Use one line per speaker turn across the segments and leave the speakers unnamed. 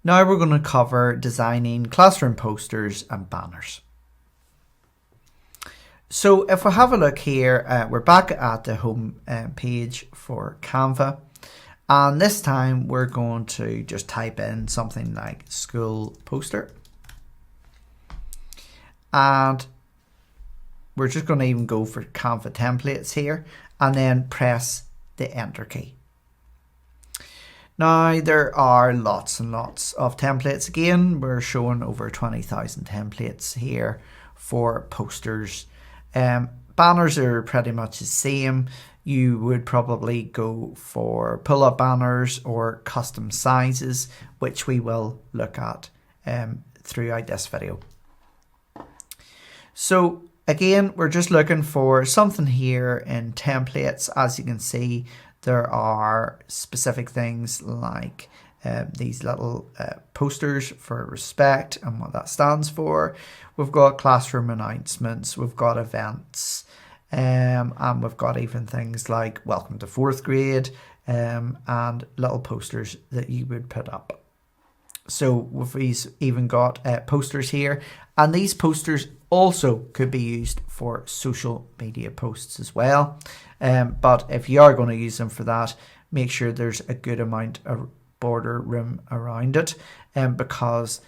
Now we're going to cover designing classroom posters and banners. So if we have a look here, we're back at the home page for Canva, and this time we're going to just type in something like school poster, and we're just going to even go for Canva templates here and then press the enter key. Now there are lots and lots of templates. Again, we're showing over 20,000 templates here for posters. Banners are pretty much the same. You would probably go for pull-up banners or custom sizes, which we will look at throughout this video. So again, we're just looking for something here in templates. As you can see, there are specific things like these little posters for respect and what that stands for. We've got classroom announcements, we've got events, and we've got even things like welcome to 4th grade and little posters that you would put up. So we've even got posters here, and these posters also could be used for social media posts as well. But if you are going to use them for that, make sure there's a good amount of border room around it, because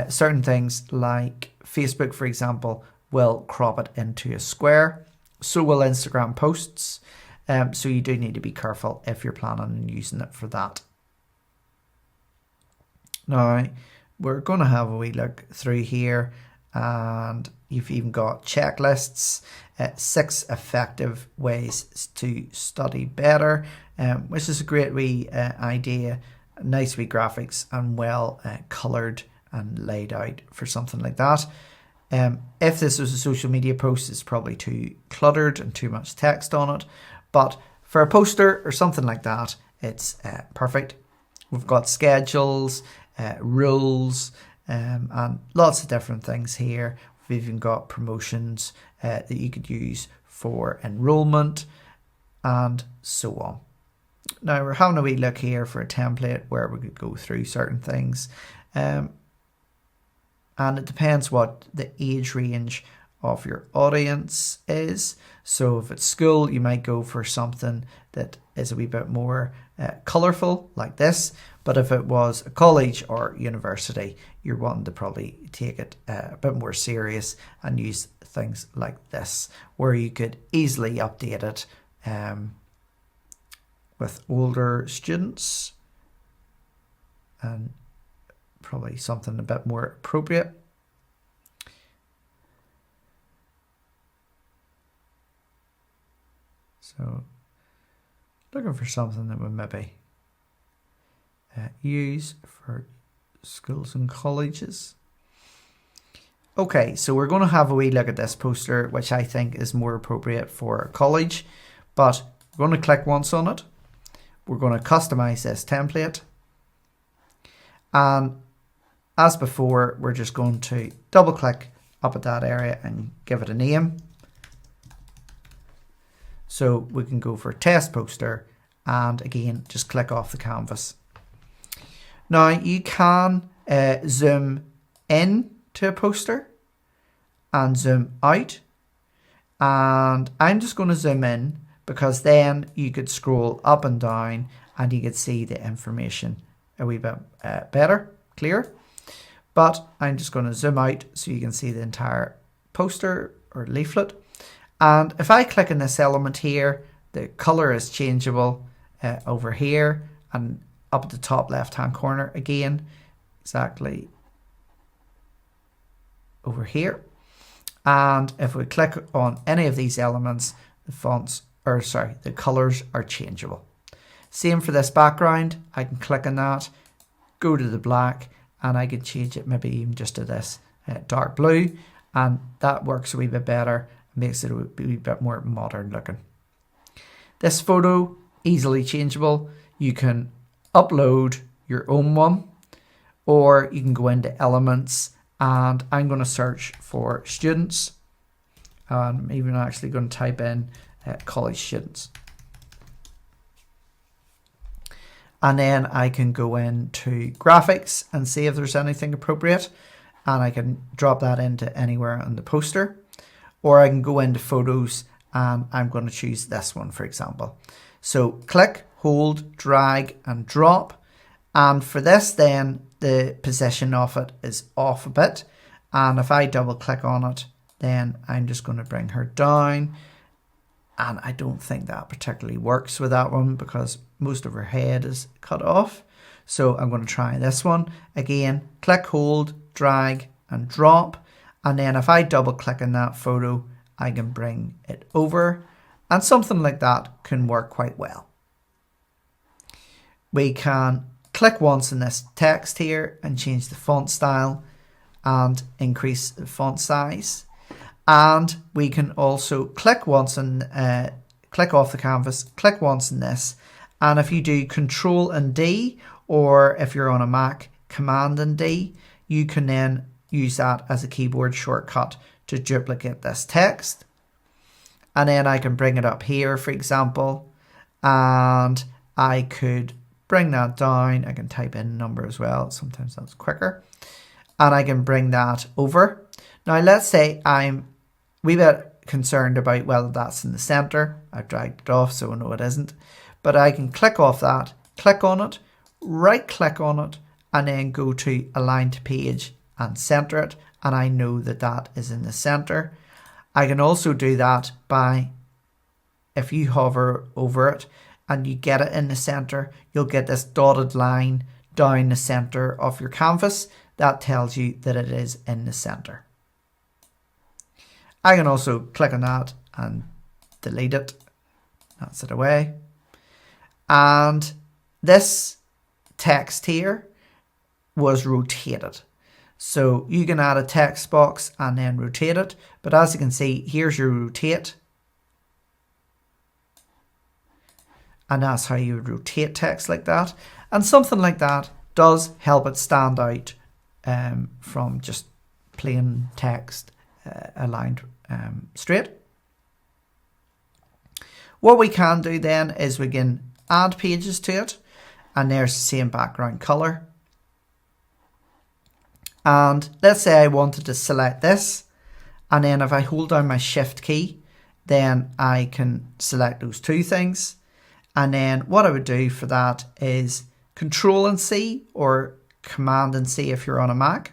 certain things like Facebook, for example, will crop it into a square. So will Instagram posts. So you do need to be careful if you're planning on using it for that. Now, we're going to have a wee look through here, and you've even got checklists, 6 effective ways to study better, which is a great wee idea, nice wee graphics and well coloured and laid out for something like that. If this was a social media post, it's probably too cluttered and too much text on it, but for a poster or something like that, it's perfect. We've got schedules, rules, and lots of different things here. We've even got promotions that you could use for enrollment and so on. Now we're having a wee look here for a template where we could go through certain things, and it depends what the age range of your audience is. So if it's school, you might go for something that is a wee bit more colourful like this. But if it was a college or university, you're wanting to probably take it a bit more serious and use things like this, where you could easily update it with older students, and probably something a bit more appropriate. So looking for something that would maybe use for schools and colleges. Okay, so we're going to have a wee look at this poster, which I think is more appropriate for college, but we're going to click once on it. We're going to customize this template, and as before, we're just going to double click up at that area and give it a name. So we can go for test poster, and again, just click off the canvas. Now you can zoom in to a poster and zoom out, and I'm just going to zoom in because then you could scroll up and down and you could see the information a wee bit better, clear. But I'm just going to zoom out so you can see the entire poster or leaflet. And if I click on this element here, the color is changeable over here and up at the top left hand corner again, exactly over here. And if we click on any of these elements, the colors are changeable. Same for this background. I can click on that, go to the black, and I can change it maybe even just to this dark blue, and that works a wee bit better, makes it a wee bit more modern looking. This photo, easily changeable. You can upload your own one, or you can go into elements, and I'm going to search for students. I'm even actually going to type in college students. And then I can go into graphics and see if there's anything appropriate. And I can drop that into anywhere on the poster. Or I can go into photos and I'm going to choose this one, for example. So click, hold, drag and drop. And for this then, the position of it is off a bit. And if I double click on it, then I'm just going to bring her down. And I don't think that particularly works with that one because most of her head is cut off. So I'm going to try this one. Again, click, hold, drag and drop. And then if I double click on that photo, I can bring it over. And something like that can work quite well. We can click once in this text here and change the font style and increase the font size. And we can also click once and click off the canvas, click once in this. And if you do Control and D, or if you're on a Mac, Command and D, you can then use that as a keyboard shortcut to duplicate this text. And then I can bring it up here, for example, and I could bring that down. I can type in a number as well. Sometimes that's quicker. And I can bring that over. Now, let's say I'm a wee bit concerned about whether that's in the center. I've dragged it off, so I know it isn't. But I can click off that, click on it, right click on it, and then go to Align to Page and center it. And I know that that is in the center. I can also do that by, if you hover over it and you get it in the center, you'll get this dotted line down the center of your canvas. That tells you that it is in the center. I can also click on that and delete it. That's it away. And this text here was rotated. So you can add a text box and then rotate it. But as you can see, here's your rotate. And that's how you would rotate text like that. And something like that does help it stand out from just plain text aligned straight. What we can do then is we can add pages to it. And there's the same background color. And let's say I wanted to select this. And then if I hold down my Shift key, then I can select those two things. And then what I would do for that is Control and C or Command and C if you're on a Mac.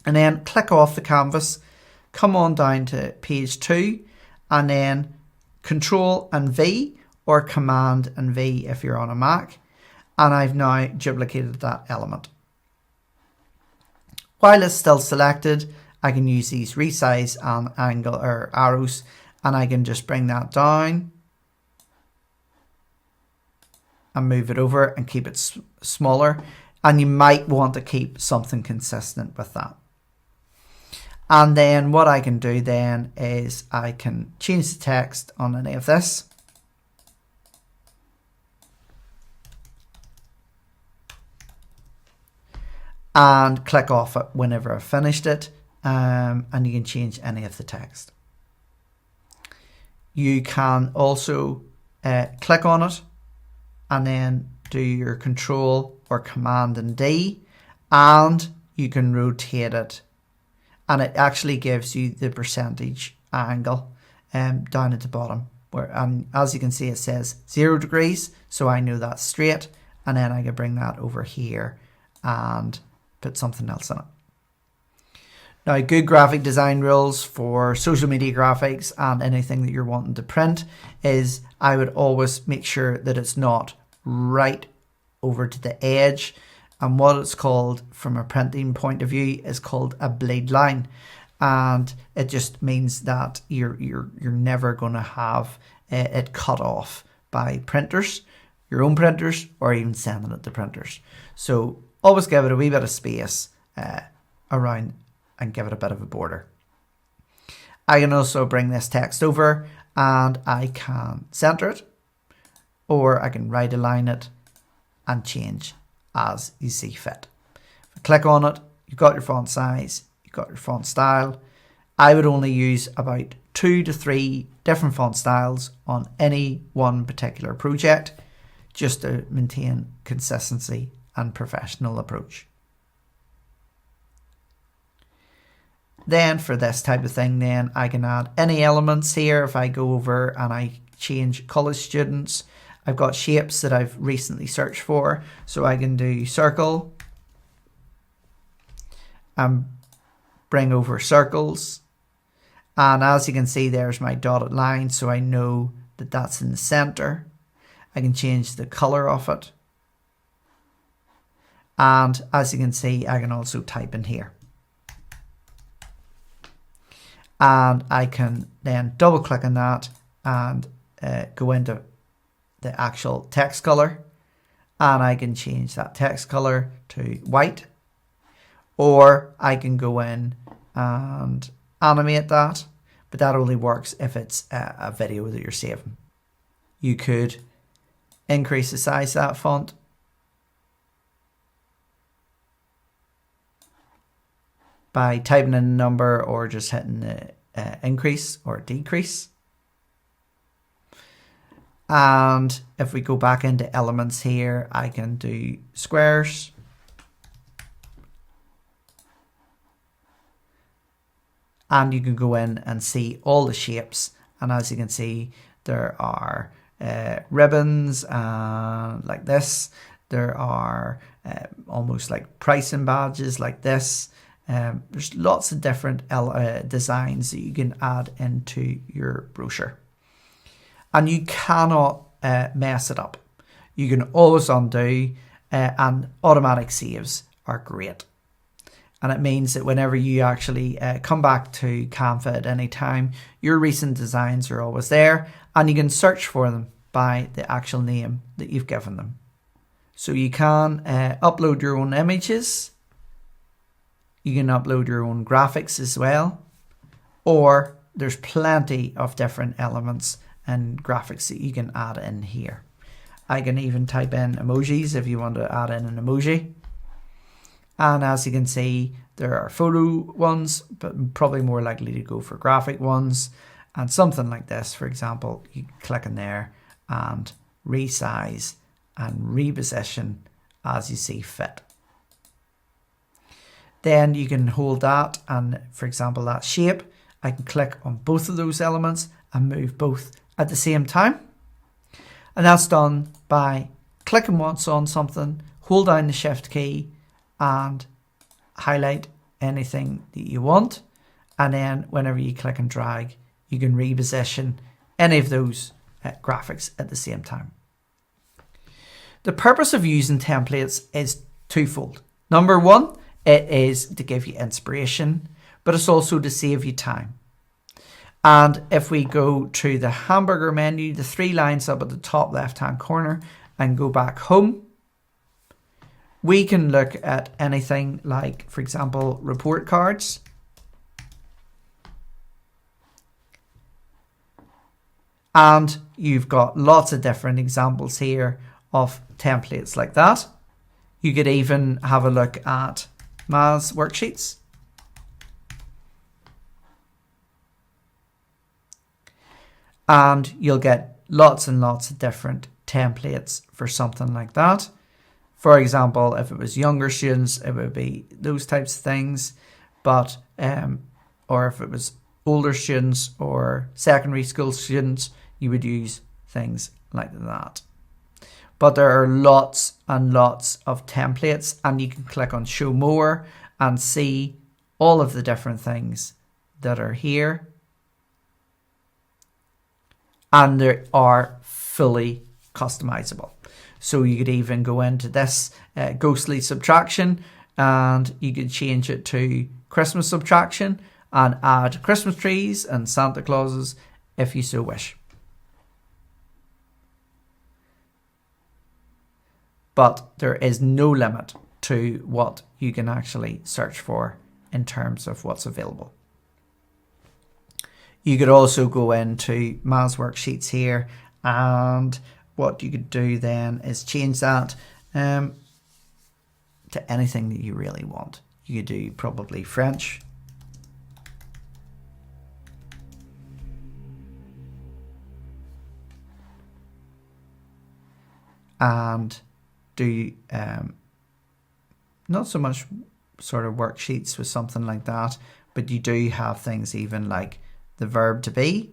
And then click off the canvas, come on down to page 2, and then Control and V or Command and V if you're on a Mac. And I've now duplicated that element. While it's still selected, I can use these resize and angle or arrows, and I can just bring that down and move it over and keep it smaller. And you might want to keep something consistent with that. And then what I can do then is I can change the text on any of this. And click off it whenever I've finished it. And you can change any of the text. You can also click on it and then do your Control or Command and D, and you can rotate it, and it actually gives you the percentage angle down at the bottom, and as you can see it says 0 degrees, so I know that's straight, and then I can bring that over here and put something else in it. Now, good graphic design rules for social media graphics and anything that you're wanting to print is I would always make sure that it's not right over to the edge. And what it's called from a printing point of view is called a bleed line. And it just means that you're never going to have it cut off by printers, your own printers, or even sending it to printers. So always give it a wee bit of space around and give it a bit of a border. I can also bring this text over and I can center it, or I can right align it and change as you see fit. If I click on it, you've got your font size, you've got your font style. I would only use about 2 to 3 different font styles on any one particular project, just to maintain consistency and professional approach. Then for this type of thing, then I can add any elements here. If I go over and I change college students, I've got shapes that I've recently searched for, so I can do circle and bring over circles, and as you can see, there's my dotted line, so I know that that's in the center. I can change the color of it, and as you can see, I can also type in here, and I can then double click on that and go into the actual text color, and I can change that text color to white, or I can go in and animate that, but that only works if it's a video that you're saving. You could increase the size of that font by typing in a number or just hitting the increase or decrease. And if we go back into elements here, I can do squares. And you can go in and see all the shapes. And as you can see, there are ribbons like this. There are almost like pricing badges like this. There's lots of different designs that you can add into your brochure. And you cannot mess it up. You can always undo, and automatic saves are great. And it means that whenever you actually come back to Canva at any time, your recent designs are always there, and you can search for them by the actual name that you've given them. So you can upload your own images. You can upload your own graphics as well, or there's plenty of different elements and graphics that you can add in here. I can even type in emojis if you want to add in an emoji. And as you can see, there are photo ones, but probably more likely to go for graphic ones. And something like this, for example, you click in there and resize and reposition as you see fit. Then you can hold that, and for example, that shape, I can click on both of those elements and move both at the same time. And that's done by clicking once on something, hold down the shift key and highlight anything that you want. And then whenever you click and drag, you can reposition any of those graphics at the same time. The purpose of using templates is twofold. Number one, it is to give you inspiration, but it's also to save you time. And if we go to the hamburger menu, the three lines up at the top left-hand corner, and go back home, we can look at anything like, for example, report cards. And you've got lots of different examples here of templates like that. You could even have a look at maths worksheets. And you'll get lots and lots of different templates for something like that. For example, if it was younger students, it would be those types of things. But, or if it was older students or secondary school students, you would use things like that. But there are lots and lots of templates, and you can click on show more and see all of the different things that are here. And they are fully customizable. So you could even go into this ghostly subtraction, and you could change it to Christmas subtraction and add Christmas trees and Santa Clauses if you so wish. But there is no limit to what you can actually search for in terms of what's available. You could also go into maths worksheets here, and what you could do then is change that to anything that you really want. You could do probably French. and do not so much sort of worksheets with something like that, but you do have things even like the verb to be,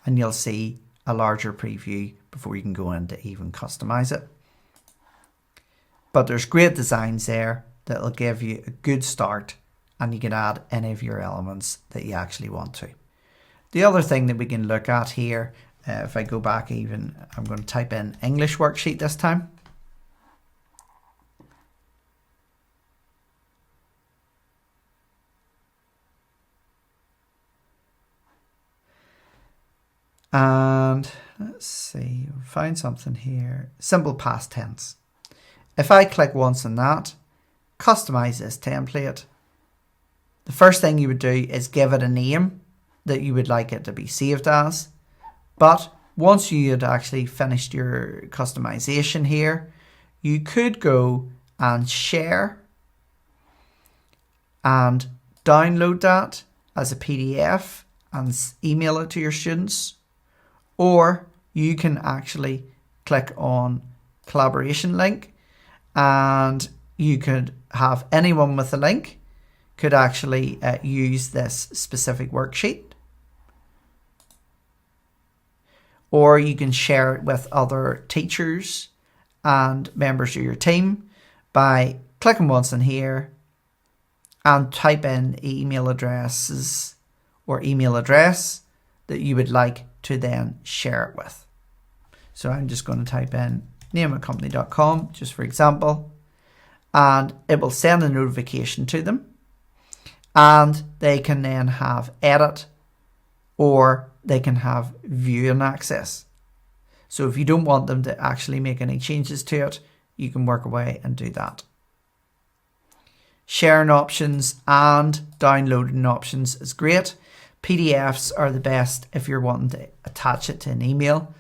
and you'll see a larger preview before you can go in to even customize it. But there's great designs there that'll give you a good start, and you can add any of your elements that you actually want to. The other thing that we can look at here, if I go back even, I'm going to type in English worksheet this time. And let's see, find something here. Simple past tense. If I click once on that, customize this template, the first thing you would do is give it a name that you would like it to be saved as. But once you had actually finished your customization here, you could go and share and download that as a PDF and email it to your students. Or you can actually click on collaboration link, and you could have anyone with a link could actually use this specific worksheet. Or you can share it with other teachers and members of your team by clicking once in here and type in email addresses or email address that you would like to then share it with. So I'm just going to type in nameacompany.com just for example, and it will send a notification to them, and they can then have edit or they can have view and access. So if you don't want them to actually make any changes to it, you can work away and do that. Sharing options and downloading options is great. PDFs are the best if you're wanting to attach it to an email,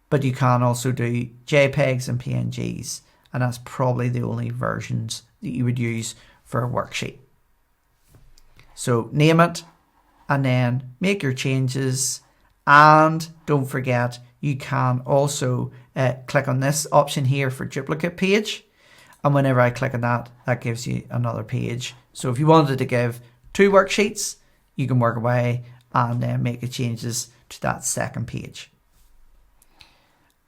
but you can also do JPEGs and PNGs, and that's probably the only versions that you would use for a worksheet. So name it and then make your changes, and don't forget you can also click on this option here for duplicate page, and whenever I click on that, that gives you another page. So if you wanted to give 2 worksheets, you can work away and then make the changes to that second page.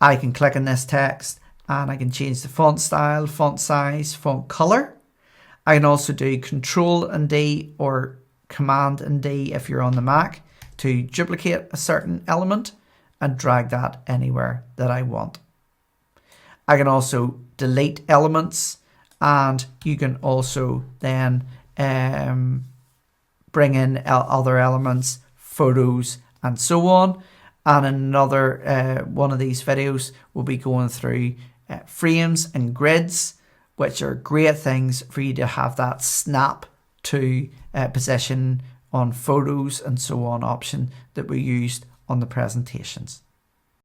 I can click on this text and I can change the font style, font size, font color. I can also do Control and D or Command and D if you're on the Mac to duplicate a certain element and drag that anywhere that I want. I can also delete elements, and you can also then bring in other elements, photos, and so on. And in another one of these videos, we'll be going through frames and grids, which are great things for you to have that snap to position on photos and so on option that we used on the presentations.